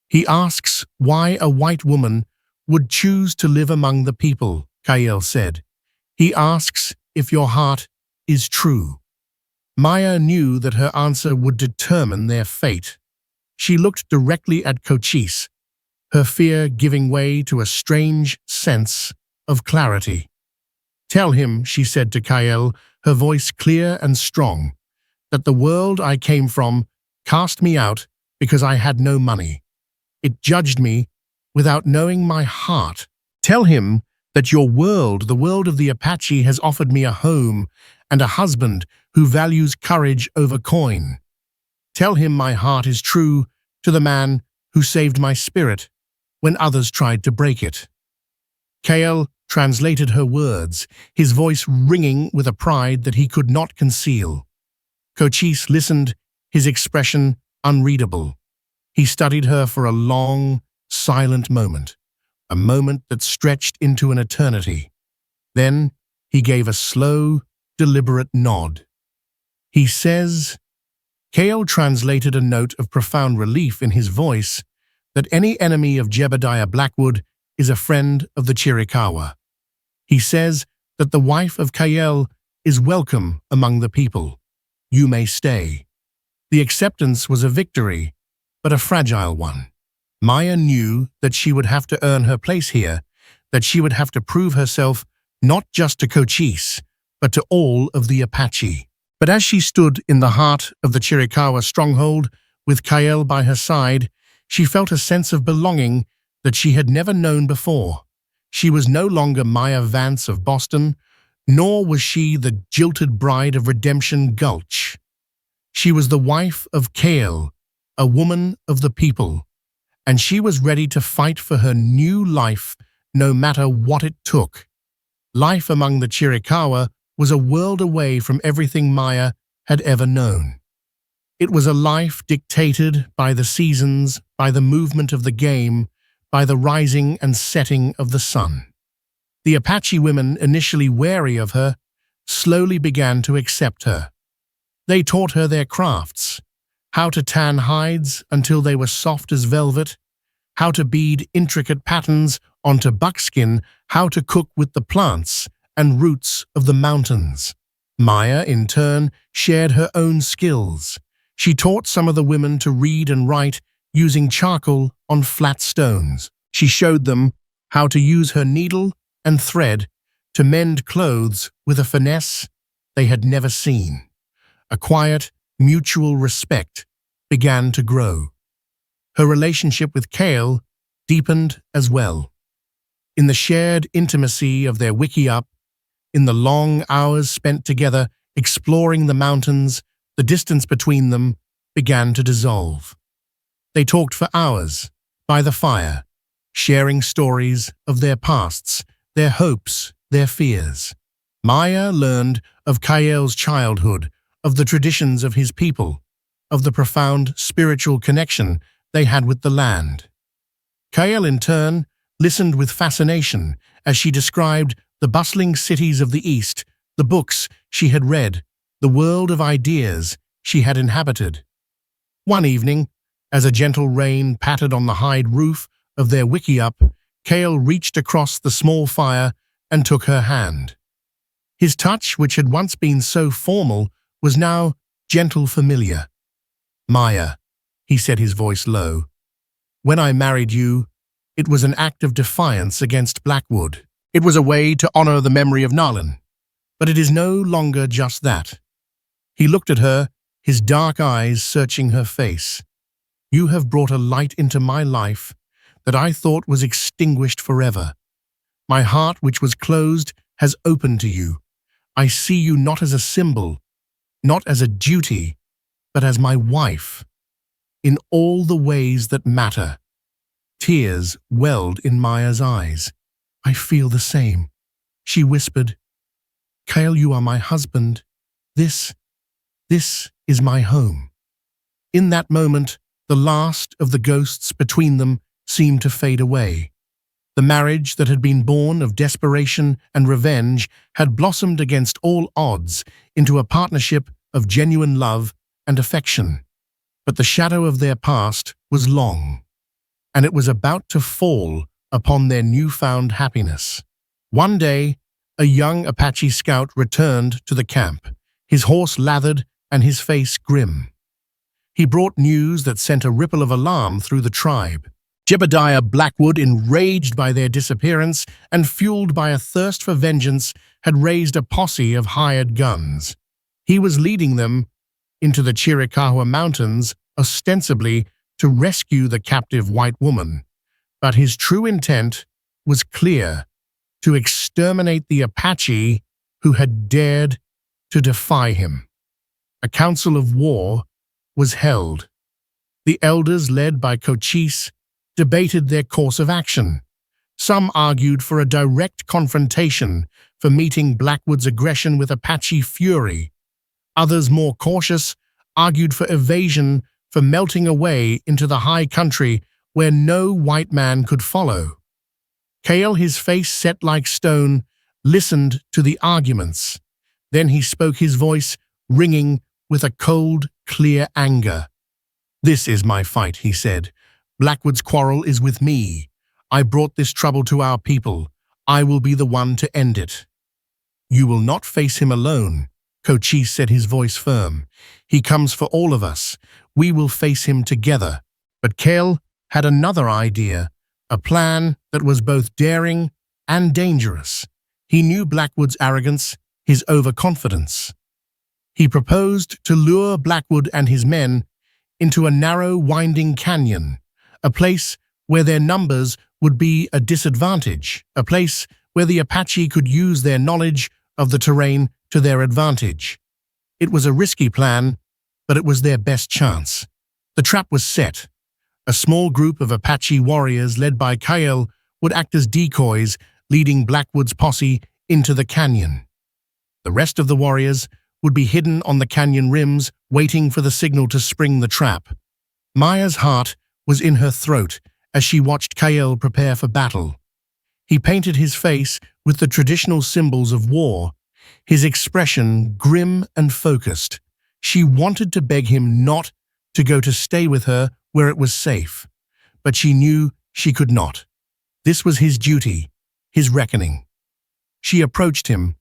He asks why a white woman would choose to live among the people, Kael said. He asks if your heart is true. Maya knew that her answer would determine their fate. She looked directly at Cochise, her fear giving way to a strange sense of clarity. Tell him, she said to Kael, her voice clear and strong, that the world I came from cast me out because I had no money. It judged me without knowing my heart. Tell him that your world, the world of the Apache, has offered me a home and a husband who values courage over coin. Tell him my heart is true to the man who saved my spirit when others tried to break it. Kael translated her words, his voice ringing with a pride that he could not conceal. Cochise listened, his expression unreadable. He studied her for a long, silent moment, a moment that stretched into an eternity. Then he gave a slow, deliberate nod. He says, Kael translated a note of profound relief in his voice, that any enemy of Jebidiah Blackwood is a friend of the Churikawa. He says that the wife of Kael is welcome among the people. You may stay. The acceptance was a victory, but a fragile one. Maya knew that she would have to earn her place here, that she would have to prove herself not just to Cochise, but to all of the Apache. But as she stood in the heart of the Churikawa stronghold, with Kael by her side, she felt a sense of belonging that she had never known before. She was no longer Maya Vance of Boston, nor was she the jilted bride of Redemption Gulch. She was the wife of Kael, a woman of the people, and she was ready to fight for her new life no matter what it took. Life among the Churikawa was a world away from everything Maya had ever known. It was a life dictated by the seasons, by the movement of the game, by the rising and setting of the sun. The Apache women, initially wary of her, slowly began to accept her. They taught her their crafts, how to tan hides until they were soft as velvet, how to bead intricate patterns onto buckskin, how to cook with the plants and roots of the mountains. Maya, in turn, shared her own skills. She taught some of the women to read and write using charcoal on flat stones. She showed them how to use her needle and thread to mend clothes with a finesse they had never seen. A quiet, mutual respect began to grow. Her relationship with Kael deepened as well. In the shared intimacy of their wiki-up, in the long hours spent together exploring the mountains, the distance between them began to dissolve. They talked for hours, by the fire, sharing stories of their pasts, their hopes, their fears. Maya learned of Kael's childhood, of the traditions of his people, of the profound spiritual connection they had with the land. Kael, in turn, listened with fascination as she described the bustling cities of the East, the books she had read, the world of ideas she had inhabited. One evening, as a gentle rain pattered on the hide roof of their wiki-up, Kael reached across the small fire and took her hand. His touch, which had once been so formal, was now gentle familiar. Maya, he said, his voice low, when I married you, it was an act of defiance against Blackwood. It was a way to honor the memory of Nalin. But it is no longer just that. He looked at her, his dark eyes searching her face. "You have brought a light into my life that I thought was extinguished forever. My heart, which was closed, has opened to you. I see you not as a symbol, not as a duty, but as my wife, in all the ways that matter." Tears welled in Maya's eyes. "I feel the same," she whispered. "Kale, you are my husband. This is my home." In that moment, the last of the ghosts between them seemed to fade away. The marriage that had been born of desperation and revenge had blossomed against all odds into a partnership of genuine love and affection. But the shadow of their past was long, and it was about to fall upon their newfound happiness. One day, a young Apache Scout returned to the camp, his horse lathered and his face grim. He brought news that sent a ripple of alarm through the tribe. Jebidiah Blackwood, enraged by their disappearance and fueled by a thirst for vengeance, had raised a posse of hired guns. He was leading them into the Churikawa Mountains, ostensibly to rescue the captive white woman. But his true intent was clear: to exterminate the Apache who had dared to defy him. A council of war was held. The elders, led by Cochise, debated their course of action. Some argued for a direct confrontation, for meeting Blackwood's aggression with Apache fury. Others, more cautious, argued for evasion, for melting away into the high country where no white man could follow. Kale, his face set like stone, listened to the arguments. Then he spoke, his voice ringing with a cold, clear anger. "This is my fight," he said. "Blackwood's quarrel is with me. I brought this trouble to our people. I will be the one to end it." "You will not face him alone," Cochise said, his voice firm. "He comes for all of us. We will face him together." But Kale had another idea, a plan that was both daring and dangerous. He knew Blackwood's arrogance, his overconfidence. He proposed to lure Blackwood and his men into a narrow, winding canyon, a place where their numbers would be a disadvantage, a place where the Apache could use their knowledge of the terrain to their advantage. It was a risky plan, but it was their best chance. The trap was set. A small group of Apache warriors led by Kyle would act as decoys, leading Blackwood's posse into the canyon. The rest of the warriors would be hidden on the canyon rims, waiting for the signal to spring the trap. Maya's heart was in her throat as she watched Kyle prepare for battle. He painted his face with the traditional symbols of war, his expression grim and focused. She wanted to beg him not to stay with her where it was safe, but she knew she could not. This was his duty, his reckoning. She approached him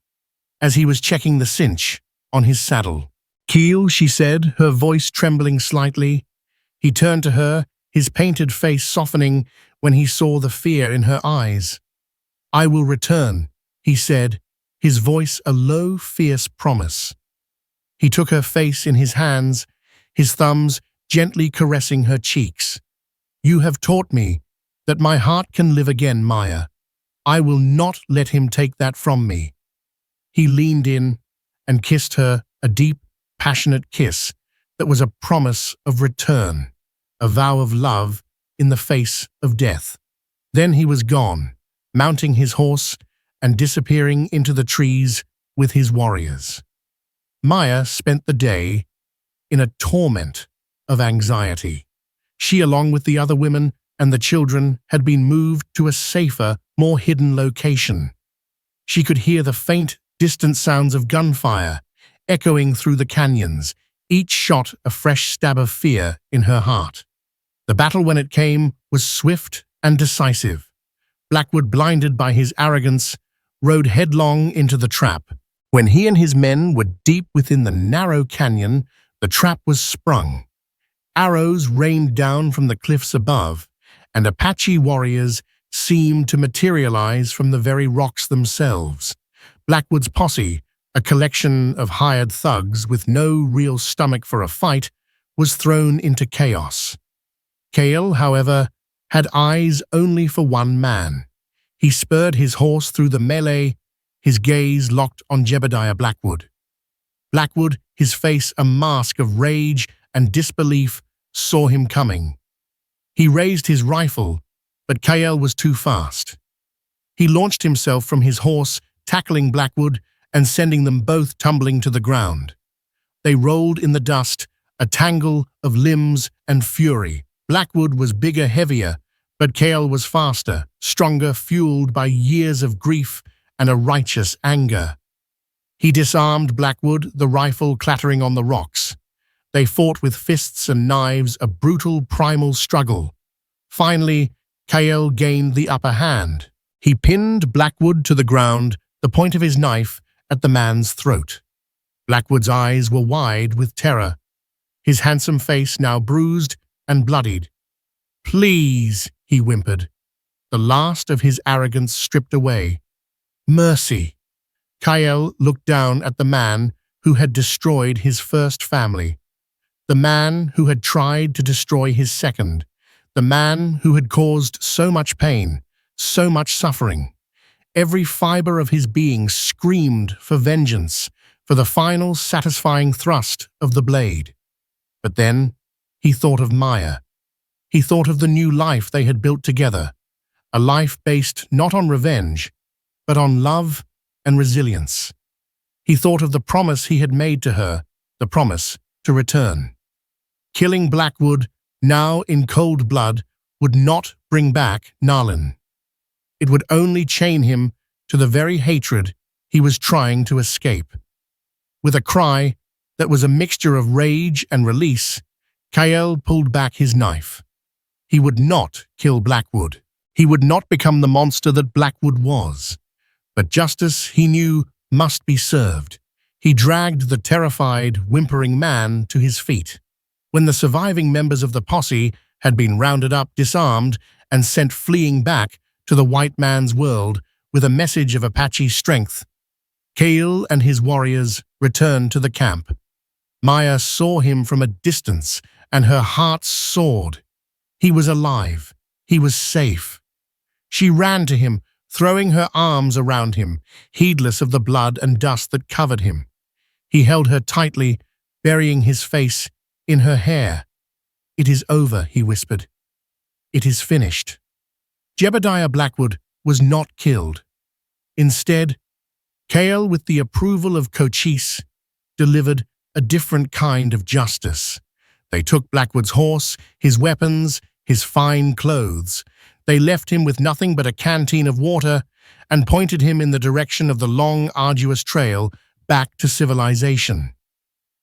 as he was checking the cinch on his saddle. "Keel," she said, her voice trembling slightly. He turned to her, his painted face softening when he saw the fear in her eyes. "I will return," he said, his voice a low, fierce promise. He took her face in his hands, his thumbs gently caressing her cheeks. "You have taught me that my heart can live again, Maya. I will not let him take that from me." He leaned in and kissed her, a deep, passionate kiss that was a promise of return, a vow of love in the face of death. Then he was gone, mounting his horse and disappearing into the trees with his warriors. Maya spent the day in a torment of anxiety. She, along with the other women and the children, had been moved to a safer, more hidden location. She could hear the faint, distant sounds of gunfire echoing through the canyons, each shot a fresh stab of fear in her heart. The battle, when it came, was swift and decisive. Blackwood, blinded by his arrogance, rode headlong into the trap. When he and his men were deep within the narrow canyon, the trap was sprung. Arrows rained down from the cliffs above, and Apache warriors seemed to materialize from the very rocks themselves. Blackwood's posse A collection of hired thugs with no real stomach for a fight was thrown into chaos. Kale, however, had eyes only for one man. He spurred his horse through the melee, his gaze locked on Jebidiah Blackwood. Blackwood, his face a mask of rage and disbelief, saw him coming. He raised his rifle, but Kale was too fast. He launched himself from his horse, tackling Blackwood and sending them both tumbling to the ground. They rolled in the dust, a tangle of limbs and fury. Blackwood was bigger, heavier, but Kale was faster, stronger, fueled by years of grief and a righteous anger. He disarmed Blackwood, the rifle clattering on the rocks. They fought with fists and knives, a brutal, primal struggle. Finally, Kale gained the upper hand. He pinned Blackwood to the ground, the point of his knife at the man's throat. Blackwood's eyes were wide with terror, his handsome face now bruised and bloodied. "Please," he whimpered, the last of his arrogance stripped away. "Mercy." Kyle looked down at the man who had destroyed his first family, the man who had tried to destroy his second, the man who had caused so much pain, so much suffering. Every fiber of his being screamed for vengeance, for the final satisfying thrust of the blade. But then he thought of Maya. He thought of the new life they had built together, a life based not on revenge, but on love and resilience. He thought of the promise he had made to her, the promise to return. Killing Blackwood, now in cold blood, would not bring back Nalin. It would only chain him to the very hatred he was trying to escape. With a cry that was a mixture of rage and release, Kyle pulled back his knife. He would not kill Blackwood. He would not become the monster that Blackwood was. But justice, he knew, must be served. He dragged the terrified, whimpering man to his feet. When the surviving members of the posse had been rounded up, disarmed, and sent fleeing back to the white man's world with a message of Apache strength, Kale and his warriors returned to the camp. Maya saw him from a distance, and her heart soared. He was alive. He was safe. She ran to him, throwing her arms around him, heedless of the blood and dust that covered him. He held her tightly, burying his face in her hair. "It is over," he whispered. "It is finished." Jebidiah Blackwood was not killed. Instead, Kale, with the approval of Cochise, delivered a different kind of justice. They took Blackwood's horse, his weapons, his fine clothes. They left him with nothing but a canteen of water and pointed him in the direction of the long, arduous trail back to civilization.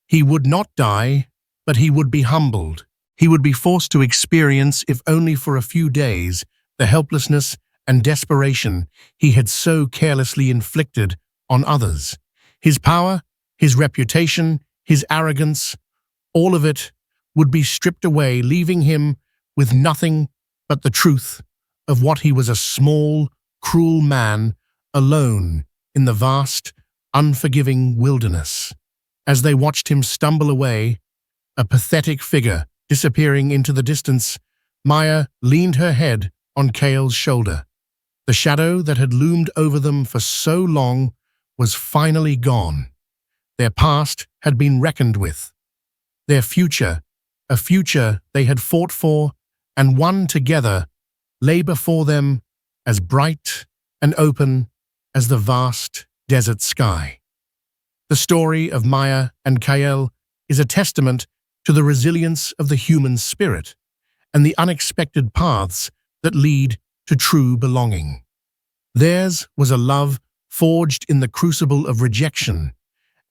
He would not die, but he would be humbled. He would be forced to experience, if only for a few days, the helplessness and desperation he had so carelessly inflicted on others. His power, his reputation, his arrogance, all of it would be stripped away, leaving him with nothing but the truth of what he was: a small, cruel man, alone in the vast, unforgiving wilderness. As they watched him stumble away, a pathetic figure disappearing into the distance, Maya leaned her head on Kale's shoulder. The shadow that had loomed over them for so long was finally gone. Their past had been reckoned with. Their future, a future they had fought for and won together, lay before them as bright and open as the vast desert sky. The story of Maya and Kyle is a testament to the resilience of the human spirit and the unexpected paths that lead to true belonging. Theirs was a love forged in the crucible of rejection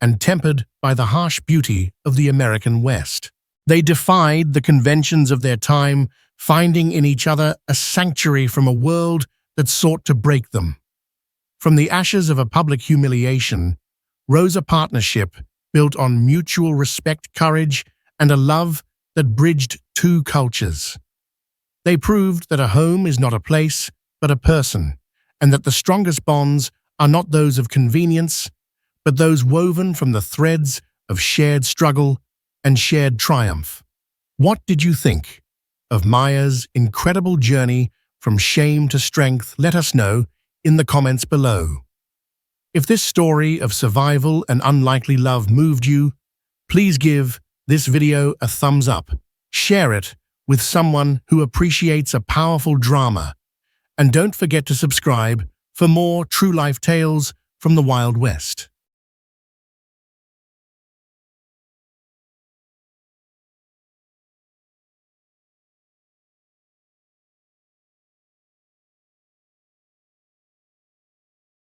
and tempered by the harsh beauty of the American West. They defied the conventions of their time, finding in each other a sanctuary from a world that sought to break them. From the ashes of a public humiliation rose a partnership built on mutual respect, courage, and a love that bridged two cultures. They proved that a home is not a place, but a person, and that the strongest bonds are not those of convenience, but those woven from the threads of shared struggle and shared triumph. What did you think of Maya's incredible journey from shame to strength? Let us know in the comments below. If this story of survival and unlikely love moved you, please give this video a thumbs up. Share it with someone who appreciates a powerful drama. And don't forget to subscribe for more true life tales from the Wild West.